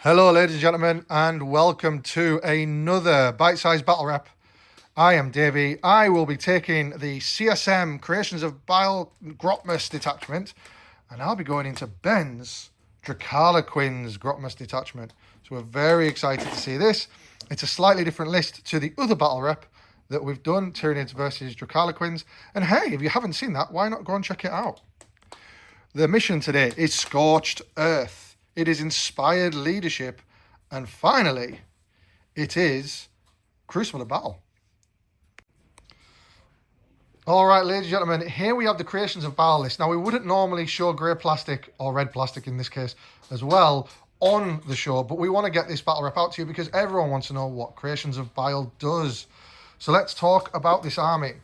Hello, ladies and gentlemen, and welcome to another Bitesize Battle Rep. I am Davey. I will be taking the CSM Creations of Bile Grotmus detachment, and I'll be going into Ben's Drukhari Grotmus detachment. So we're very excited to see this. It's a slightly different list to the other Battle Rep that we've done, Tyranids versus Drukhari. And hey, if you haven't seen that, why not go and check it out? The mission today is Scorched Earth. It is Inspired Leadership. And finally, it is Crucible of Battle. All right, ladies and gentlemen, here we have the Creations of Bile list. Now, we wouldn't normally show grey plastic, or red plastic in this case, as well, on the show, but we want to get this battle rep out to you because everyone wants to know what Creations of Bile does. So let's talk about this army.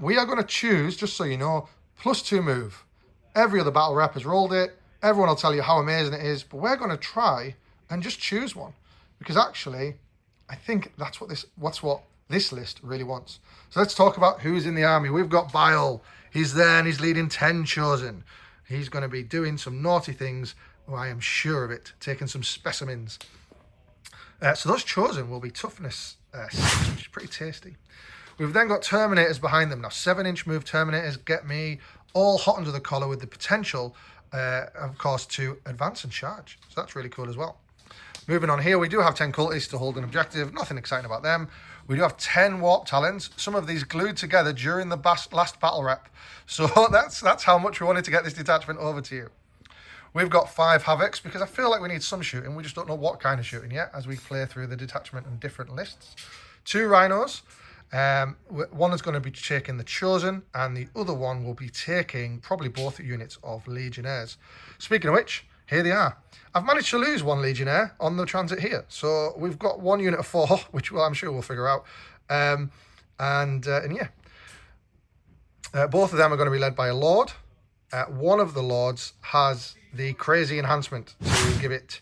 We are going to choose, just so you know, +2 move. Every other battle rep has rolled it. Everyone will tell you how amazing it is, but we're going to try and just choose one because actually, I think that's what this list really wants. So let's talk about who's in the army. We've got Bile. He's there and he's leading 10 chosen. He's going to be doing some naughty things. Oh, I am sure of it. Taking some specimens. So those chosen will be toughness 6, which is pretty tasty. We've then got Terminators behind them. Now, 7-inch move Terminators get me all hot under the collar with the potential, of course, to advance and charge. So that's really cool as well. Moving on here, we do have 10 cultists to hold an objective. Nothing exciting about them. We do have 10 warp talents. Some of these glued together during the last battle rep. So that's how much we wanted to get this detachment over to you. We've got 5 havocs because I feel like we need some shooting. We just don't know what kind of shooting yet as we play through the detachment and different lists. 2 rhinos. One is going to be taking the chosen and the other one will be taking probably both units of legionnaires. Speaking of which, here they are. I've managed to lose 1 legionnaire on the transit here. So we've got 1 unit of 4, which I'm sure we'll figure out. And yeah, both of them are going to be led by a lord. One of the lords has the crazy enhancement to give it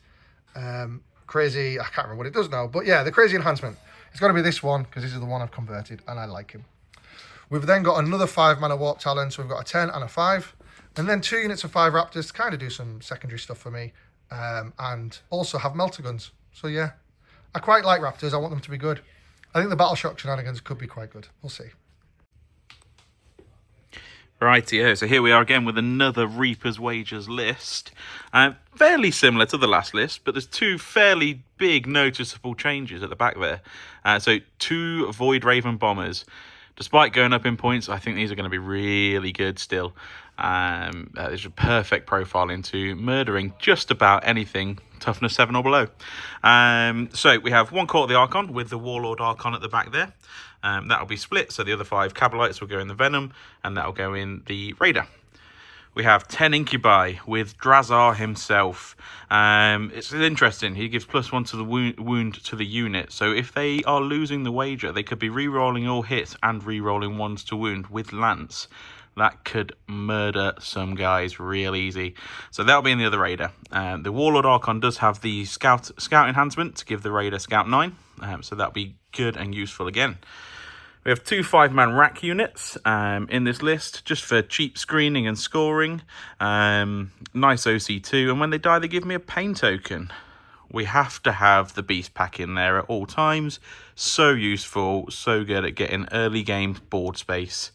crazy. I can't remember what it does now, but yeah, the crazy enhancement. It's going to be this one because this is the one I've converted and I like him. We've then got another 5 mana warp talent. So we've got a 10 and a 5. And then 2 units of 5 raptors to kind of do some secondary stuff for me. And also have melter guns. So yeah, I quite like raptors. I want them to be good. I think the battle shock shenanigans could be quite good. We'll see. Rightio, so here we are again with another Reaper's Wages list. Fairly similar to the last list, but there's 2 fairly big noticeable changes at the back there. So 2 Void Raven Bombers. Despite going up in points, I think these are going to be really good still. There's a perfect profile into murdering just about anything toughness 7 or below. So we have 1 Court of the Archon with the Warlord Archon at the back there. That'll be split, so the other 5 Cabalites will go in the Venom, and that'll go in the Raider. We have 10 Incubi with Drazar himself. It's interesting. He gives +1 to the wound to the unit. So if they are losing the wager, they could be re-rolling all hits and re-rolling 1s to wound with Lance. That could murder some guys real easy. So that'll be in the other Raider. The Warlord Archon does have the Scout enhancement to give the Raider Scout 9. So that'll be good and useful again. We have 2 5-man rack units in this list, just for cheap screening and scoring. Nice OC2, and when they die, they give me a pain token. We have to have the Beast Pack in there at all times. So useful, so good at getting early game board space.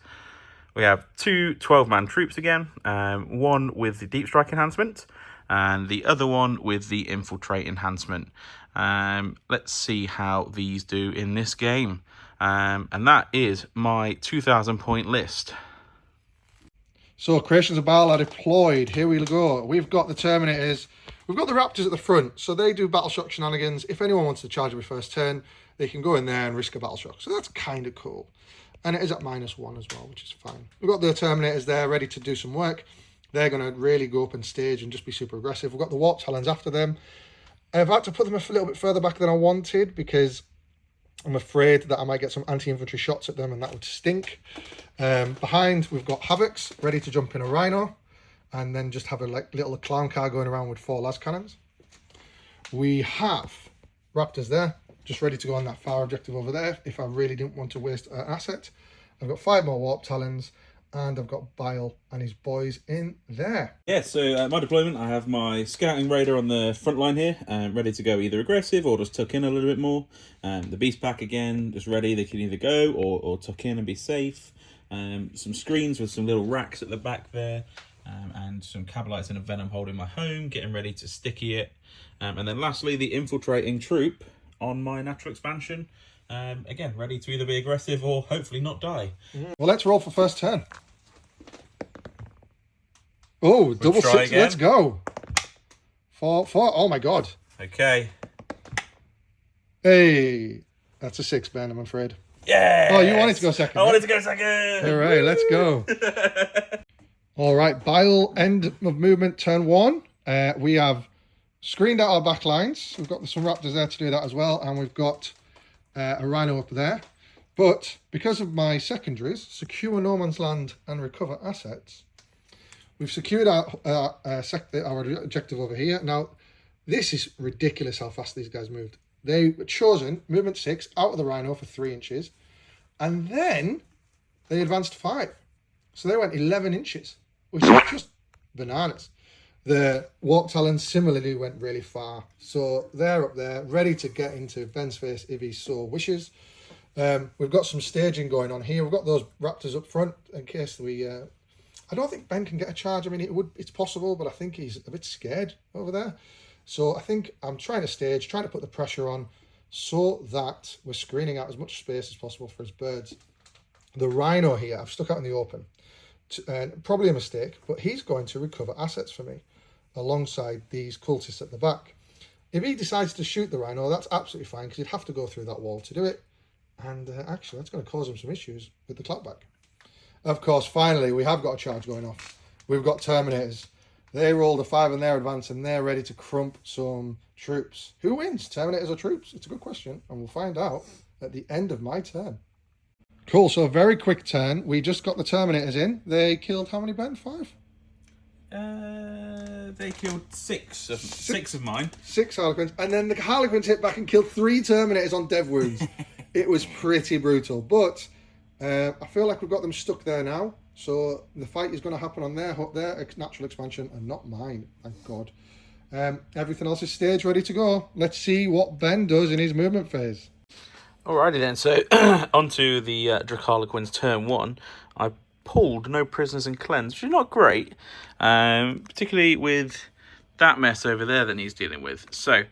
We have 2 12-man troops again, 1 with the Deep Strike enhancement, and the other one with the Infiltrate enhancement. Let's see how these do in this game. And that is my 2,000 point list. So Creations of Bile are deployed. Here we go. We've got the Terminators. We've got the Raptors at the front. So they do battle shock shenanigans. If anyone wants to charge every first turn, they can go in there and risk a battle shock. So that's kind of cool. And it is at -1 as well, which is fine. We've got the Terminators there ready to do some work. They're going to really go up and stage and just be super aggressive. We've got the Warp Talons after them. I've had to put them a little bit further back than I wanted because I'm afraid that I might get some anti-infantry shots at them and that would stink. Behind, we've got Havocs ready to jump in a Rhino and then just have a little clown car going around with 4 las cannons. We have Raptors there, just ready to go on that far objective over there if I really didn't want to waste an asset. I've got 5 more Warp Talons And I've got Bile and his boys in there. Yeah, so at my deployment, I have my scouting raider on the front line here, ready to go either aggressive or just tuck in a little bit more. The beast pack again, just ready. They can either go or tuck in and be safe. Some screens with some little racks at the back there, and some cabalites and a venom holding my home, getting ready to sticky it. And then lastly, the infiltrating troop on my natural expansion. Again, ready to either be aggressive or hopefully not die. Well, let's roll for first turn. Oh, double six. Again. Let's go. 4, 4. Oh my god. Okay. Hey, that's a 6, Ben, I'm afraid. Yeah. Oh, you wanted to go second. I wanted to go second. All right, let's go. All right, Bile, end of movement, turn 1. We have screened out our back lines. We've got some raptors there to do that as well, and we've got a rhino up there. But because of my secondaries, secure no man's land and recover assets, we've secured our objective over here. Now, this is ridiculous how fast these guys moved. They were chosen, movement 6, out of the rhino for 3 inches. And then they advanced 5. So they went 11 inches, which is just bananas. The warp talons similarly went really far. So they're up there, ready to get into Ben's face if he so wishes. We've got some staging going on here. We've got those raptors up front in case we... I don't think Ben can get a charge. I mean, it's possible, but I think he's a bit scared over there. So I think I'm trying to stage, trying to put the pressure on so that we're screening out as much space as possible for his birds. The rhino here, I've stuck out in the open. Probably a mistake, but he's going to recover assets for me alongside these cultists at the back. If he decides to shoot the rhino, that's absolutely fine because he'd have to go through that wall to do it. And actually, that's going to cause him some issues with the clapback. Of course, finally, we have got a charge going off. We've got Terminators. They rolled a 5 in their advance, and they're ready to crump some troops. Who wins, Terminators or troops? It's a good question, and we'll find out at the end of my turn. Cool, so a very quick turn. We just got the Terminators in. They killed how many, Ben? 5? They killed 6 of mine. 6 Harlequins, and then the Harlequins hit back and killed 3 Terminators on dev wounds. It was pretty brutal, but... I feel like we've got them stuck there now, so the fight is going to happen on their natural expansion and not mine, thank God. Everything else is staged, ready to go. Let's see what Ben does in his movement phase. Alrighty then, so onto the Drukhari and Harlequins turn 1. I pulled no prisoners and cleanse, which is not great, particularly with that mess over there that he's dealing with. So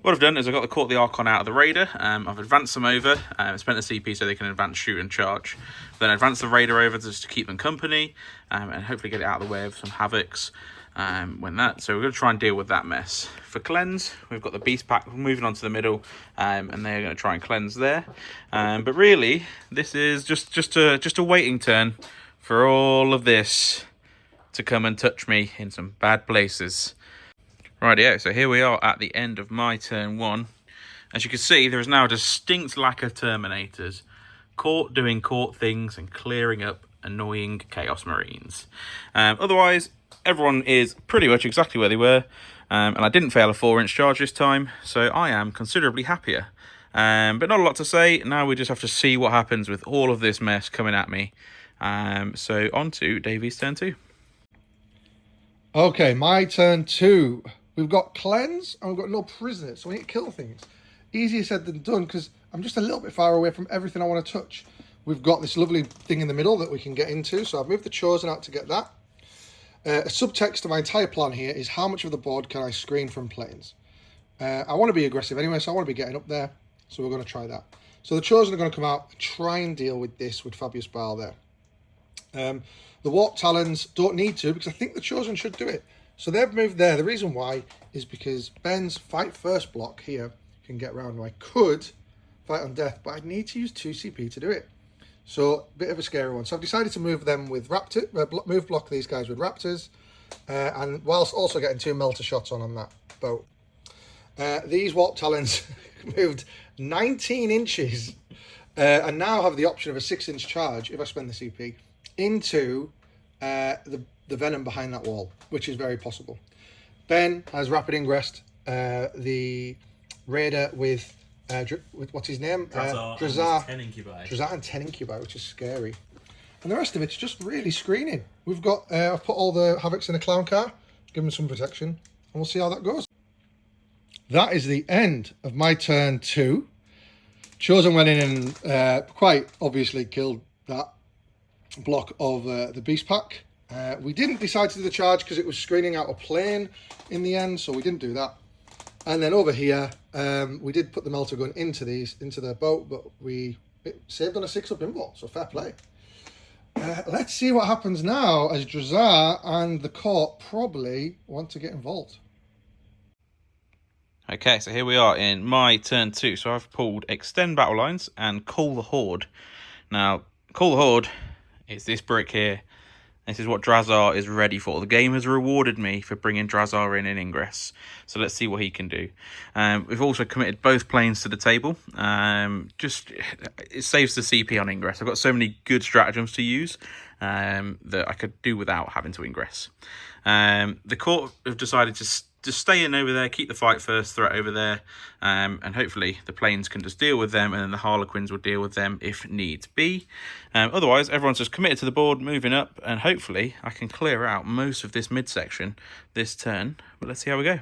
what I've done is I've got the Caught the Archon out of the Raider. I've advanced them over, spent the CP so they can advance, shoot and charge. Then I advanced the Raider over just to keep them company, and hopefully get it out of the way of some Havocs. So we're going to try and deal with that mess. For cleanse, we've got the Beast Pack moving on to the middle, and they're going to try and cleanse there. But really, this is just a waiting turn for all of this to come and touch me in some bad places. Rightio, so here we are at the end of my turn 1. As you can see, there is now a distinct lack of Terminators. Doing court things and clearing up annoying Chaos Marines. Otherwise, everyone is pretty much exactly where they were. And I didn't fail a 4-inch charge this time, so I am considerably happier. But not a lot to say. Now we just have to see what happens with all of this mess coming at me. So on to Davey's turn 2. Okay, my turn 2. We've got cleanse and we've got no prisoners, so we need to kill things. Easier said than done because I'm just a little bit far away from everything I want to touch. We've got this lovely thing in the middle that we can get into, so I've moved the Chosen out to get that. A subtext to my entire plan here is how much of the board can I screen from planes. I want to be aggressive anyway, so I want to be getting up there, so we're going to try that. So the Chosen are going to come out and try and deal with this with Fabius Bile there. The Warp Talons don't need to because I think the Chosen should do it. So they've moved there. The reason why is because Ben's fight first block here can get around. I could fight on death, but I'd need to use 2 CP to do it. So a bit of a scary one. So I've decided to move them with block these guys with Raptors, and whilst also getting 2 melter shots on that boat. These Warp Talons moved 19 inches and now have the option of a 6-inch charge if I spend the CP into the venom behind that wall, which is very possible. Ben has rapid ingress, the Raider with what's his name? Drazar and 10 Incubi. Drazar and 10 Incubi, which is scary. And the rest of it's just really screening. We've got, I've put all the Havocs in a clown car, give them some protection, and we'll see how that goes. That is the end of my turn 2. Chosen went in and quite obviously killed that block of the beast pack. We didn't decide to do the charge because it was screening out a plane in the end, so we didn't do that. And then over here, we did put the melter gun into the boat, but it saved on a 6-up invul, so fair play. Let's see what happens now as Drazar and the court probably want to get involved. Okay, so here we are in my turn 2. So I've pulled Extend Battle Lines and Call the Horde. Now, Call the Horde is this brick here. This is what Drazar is ready for. The game has rewarded me for bringing Drazar in Ingress. So let's see what he can do. We've also committed both planes to the table. It saves the CP on Ingress. I've got so many good stratagems to use that I could do without having to Ingress. The court have decided to just stay in over there, keep the fight first threat over there, and hopefully the planes can just deal with them, and then the Harlequins will deal with them if needs be. Otherwise, everyone's just committed to the board, moving up, and hopefully I can clear out most of this midsection this turn. But let's see how we go.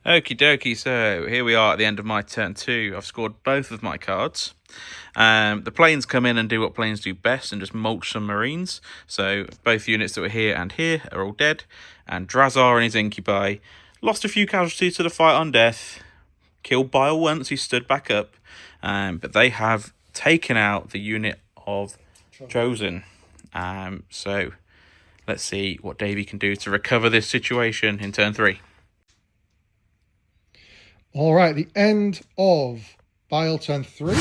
Okie dokie, so here we are at the end of my turn 2. I've scored both of my cards. The planes come in and do what planes do best and just mulch some marines. So both units that were here and here are all dead. And Drazar and his incubi lost a few casualties to the fight on death. Killed Bile once, he stood back up. But they have taken out the unit of Chosen. So let's see what Davey can do to recover this situation in turn 3. All right, the end of Bile turn 3.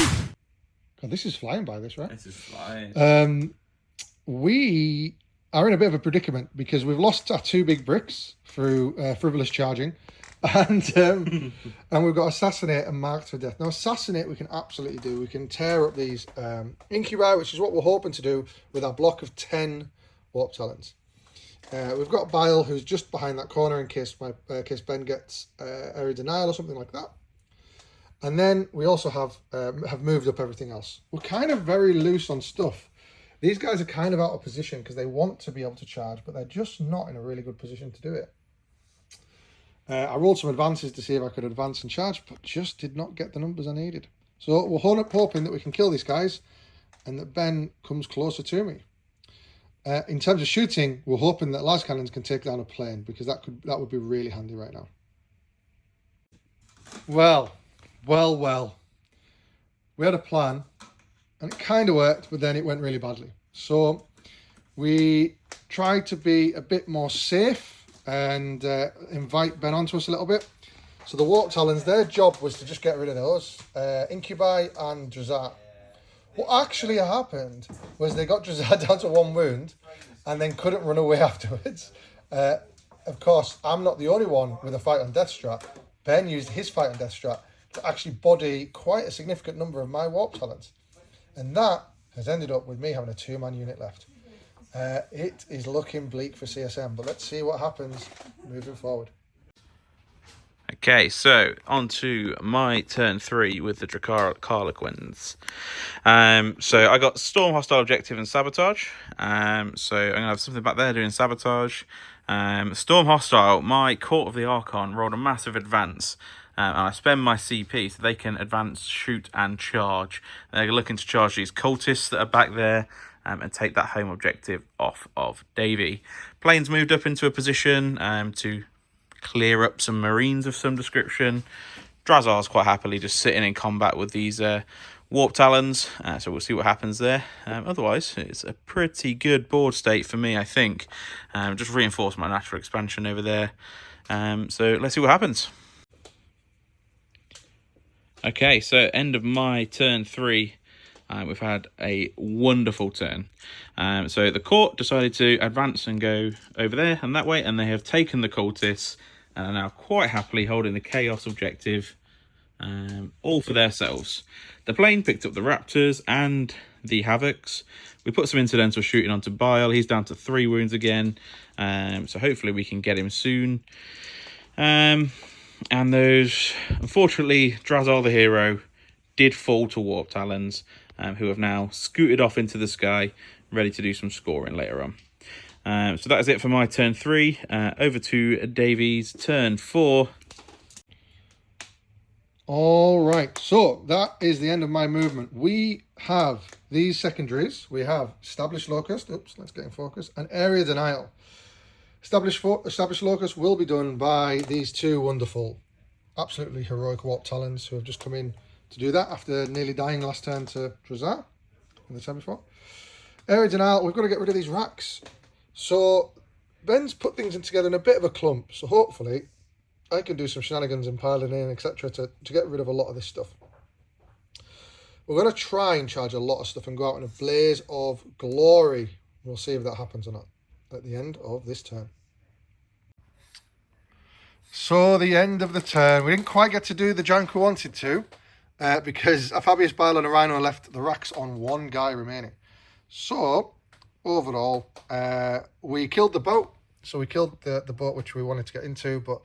God, this is flying by this, right? This is flying. We are in a bit of a predicament because we've lost our 2 big bricks through frivolous charging, and we've got Assassinate and Marked for Death. Now, Assassinate we can absolutely do. We can tear up these incubi, which is what we're hoping to do with our block of 10 Warp Talons. We've got Bile, who's just behind that corner in case Ben gets area denial or something like that. And then we also have moved up everything else. We're kind of very loose on stuff. These guys are kind of out of position because they want to be able to charge, but they're just not in a really good position to do it. I rolled some advances to see if I could advance and charge, but just did not get the numbers I needed. So we're hoping that we can kill these guys and that Ben comes closer to me. In terms of shooting, we're hoping that las cannons can take down a plane because that would be really handy right now. Well. We had a plan and it kind of worked, but then it went really badly. So we tried to be a bit more safe and invite Ben onto us a little bit. So the Warp Talons, their job was to just get rid of those. Incubi and Drazar. What actually happened was they got Drazar down to 1 wound and then couldn't run away afterwards. Of course, I'm not the only one with a fight on death strat. Ben used his fight on death strat to actually body quite a significant number of my Warp Talons. And that has ended up with me having a 2-man unit left. It is looking bleak for CSM, but let's see what happens moving forward. Okay, so on to my turn 3 with the Drukhari and Harlequins. So I got Storm, Hostile Objective, and Sabotage. So I'm going to have something back there doing Sabotage. Storm Hostile, my Court of the Archon rolled a massive advance. And I spend my CP so they can advance, shoot, and charge. They're looking to charge these cultists that are back there and take that home objective off of Davey. Planes moved up into a position to clear up some marines of some description. Drazar's quite happily just sitting in combat with these Warp Talons, so we'll see what happens there. Otherwise, it's a pretty good board state for me, I think. Just reinforce my natural expansion over there. So let's see what happens. Okay, so end of my turn 3. We've had a wonderful turn. So the court decided to advance and go over there and that way, and they have taken the cultists and are now quite happily holding the chaos objective, all for themselves. The plane picked up the raptors and the havocs. We put some incidental shooting onto Bile. He's down to 3 wounds again, so hopefully we can get him soon. And those, unfortunately, Drazar the hero did fall to Warp Talons. who have now scooted off into the sky, ready to do some scoring later on. So that is it for my turn 3. Over to Davey's turn 4. All right, so that is the end of my movement. We have these secondaries. We have established locust. Oops, let's get in focus. And area denial. Established locust will be done by these two wonderful, absolutely heroic warp talons who have just come in to do that after nearly dying last turn to Drazar in the turn before. Area denial, we've got to get rid of these racks. So Ben's put things in together in a bit of a clump. So hopefully I can do some shenanigans and piling in, etc. to get rid of a lot of this stuff. We're going to try and charge a lot of stuff and go out in a blaze of glory. We'll see if that happens or not at the end of this turn. So the end of the turn. We didn't quite get to do the jank we wanted to because a Fabius Bile and a Rhino left the racks on one guy remaining. So overall, we killed the boat. So we killed the boat which we wanted to get into, but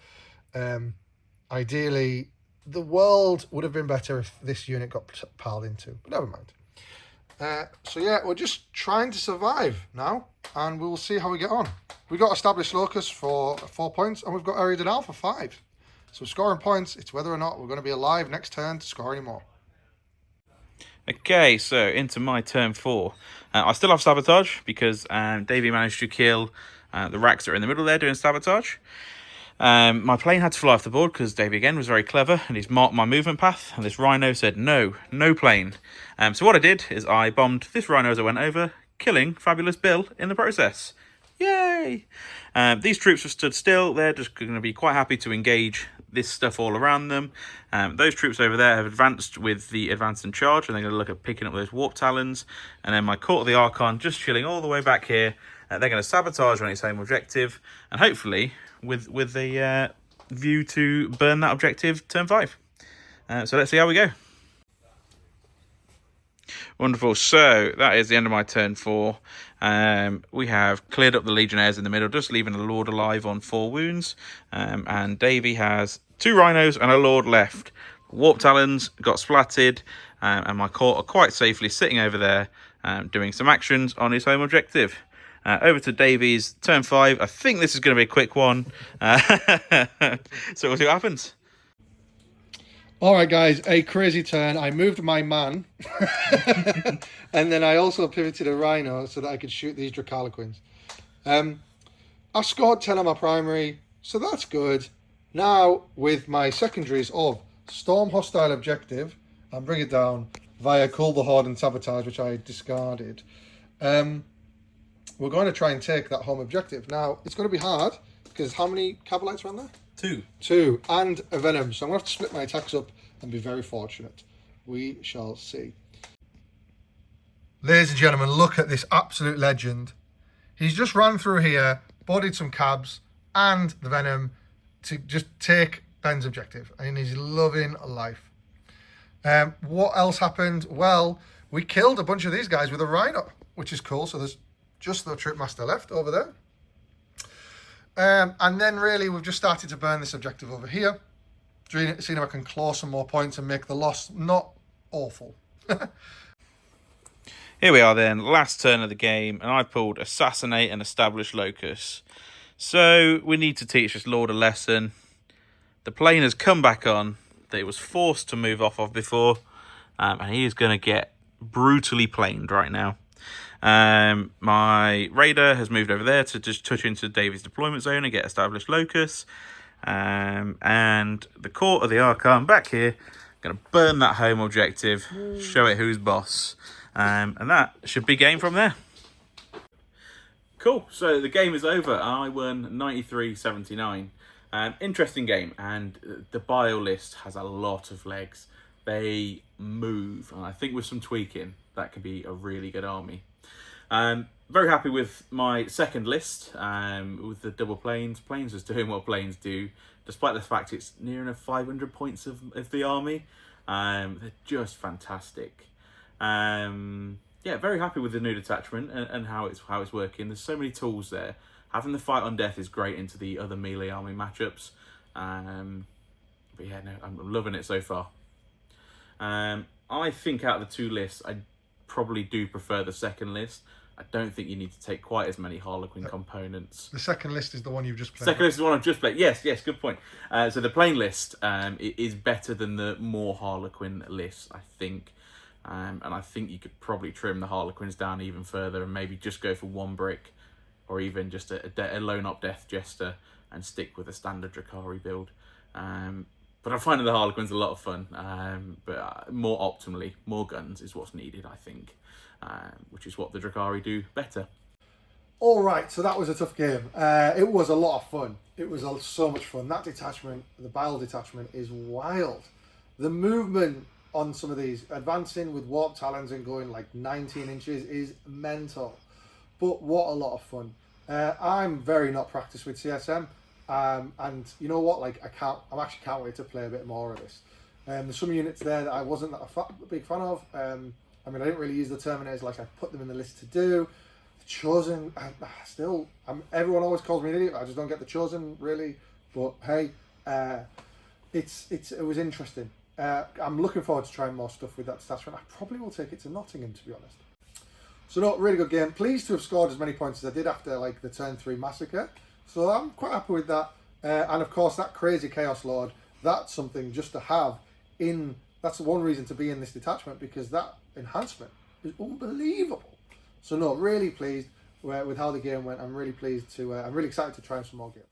ideally the world would have been better if this unit got piled into, but never mind. So yeah, we're just trying to survive now, and we'll see how we get on. We got established locus for 4 points, and we've got area denial for 5. So scoring points, it's whether or not we're going to be alive next turn to score any more. Okay, so into my turn 4. I still have sabotage because Davey managed to kill the racks that are in the middle there doing sabotage. My plane had to fly off the board because Davey again was very clever and he's marked my movement path, and this Rhino said no plane. So what I did is I bombed this Rhino as I went over, killing Fabulous Bill in the process. Yay! These troops have stood still. They're just going to be quite happy to engage this stuff all around them. Those troops over there have advanced with the advance and charge, and they're going to look at picking up those warp talons. And then my Court of the Archon just chilling all the way back here. They're going to sabotage on its home objective, and hopefully with the view to burn that objective turn 5. So let's see how we go. Wonderful. So that is the end of my turn 4. We have cleared up the Legionnaires in the middle, just leaving a Lord alive on 4 wounds. And Davey has 2 Rhinos and a Lord left. Warp Talons got splatted, and my Court are quite safely sitting over there doing some actions on his home objective. Over to Davey's turn 5. I think this is going to be a quick one. So we'll see what happens. All right, guys, a crazy turn. I moved my man, and then I also pivoted a Rhino so that I could shoot these Drukhari and Harlequins. I scored 10 on my primary, so that's good. Now, with my secondaries of Storm Hostile Objective and Bring It Down via Cull the Horde and Sabotage, which I discarded, we're going to try and take that home objective. Now, it's going to be hard, because how many Cabalites are on there? 2, and a Venom. So I'm going to have to split my attacks up and be very fortunate. We shall see. Ladies and gentlemen, look at this absolute legend. He's just ran through here, bodied some cabs and the Venom to just take Ben's objective. And he's loving life. What else happened? Well, we killed a bunch of these guys with a Rhino, which is cool. So there's just the Troop Master left over there. And then really we've just started to burn this objective over here, seeing if I can claw some more points and make the loss not awful. Here we are then, last turn of the game, and I've pulled Assassinate and Establish Locus. So we need to teach this Lord a lesson. The plane has come back on that it was forced to move off of before, and he is going to get brutally planed right now. My Raider has moved over there to just touch into Davey's deployment zone and get established locus. And the Court of the Archon back here, going to burn that home objective, show it who's boss. And that should be game from there. Cool, so the game is over. I won 93-79. Interesting game, and the Bile list has a lot of legs. They move, and I think with some tweaking, that could be a really good army. Very happy with my second list, with the double planes. Planes is doing what planes do, despite the fact it's near enough 500 points of the army. They're just fantastic. Yeah, very happy with the new detachment and how it's working. There's so many tools there. Having the fight on death is great into the other melee army matchups. But yeah, no, I'm loving it so far. I think out of the 2 lists, I probably do prefer the second list. I don't think you need to take quite as many Harlequin components. The second list is the one you've just played. Second list is the one I've just played. Yes, good point. So the plain list is better than the more Harlequin list, I think. And I think you could probably trim the Harlequins down even further and maybe just go for one brick, or even just a lone up Death Jester and stick with a standard Drukhari build. But I'm finding the Harlequins a lot of fun. But more optimally, more guns is what's needed, I think. Which is what the Drukhari do better. All right, so that was a tough game. It was a lot of fun. It was so much fun. That detachment, the Bile detachment, is wild. The movement on some of these, advancing with warp talons and going like 19 inches, is mental. But what a lot of fun. I'm very not practiced with CSM, and you know what? Like I actually can't wait to play a bit more of this. There's some units there that I wasn't a big fan of. I mean, I didn't really use the Terminators like I put them in the list to do. The Chosen, everyone always calls me an idiot. I just don't get the Chosen really. But hey, it was interesting. I'm looking forward to trying more stuff with that detachment. I probably will take it to Nottingham, to be honest. So no, really good game. Pleased to have scored as many points as I did after like the turn 3 massacre. So I'm quite happy with that. And of course, that crazy Chaos Lord, that's something just to have in. That's the one reason to be in this detachment, because that enhancement is unbelievable. So no, really pleased with how the game went. I'm really pleased to. I'm really excited to try some more games.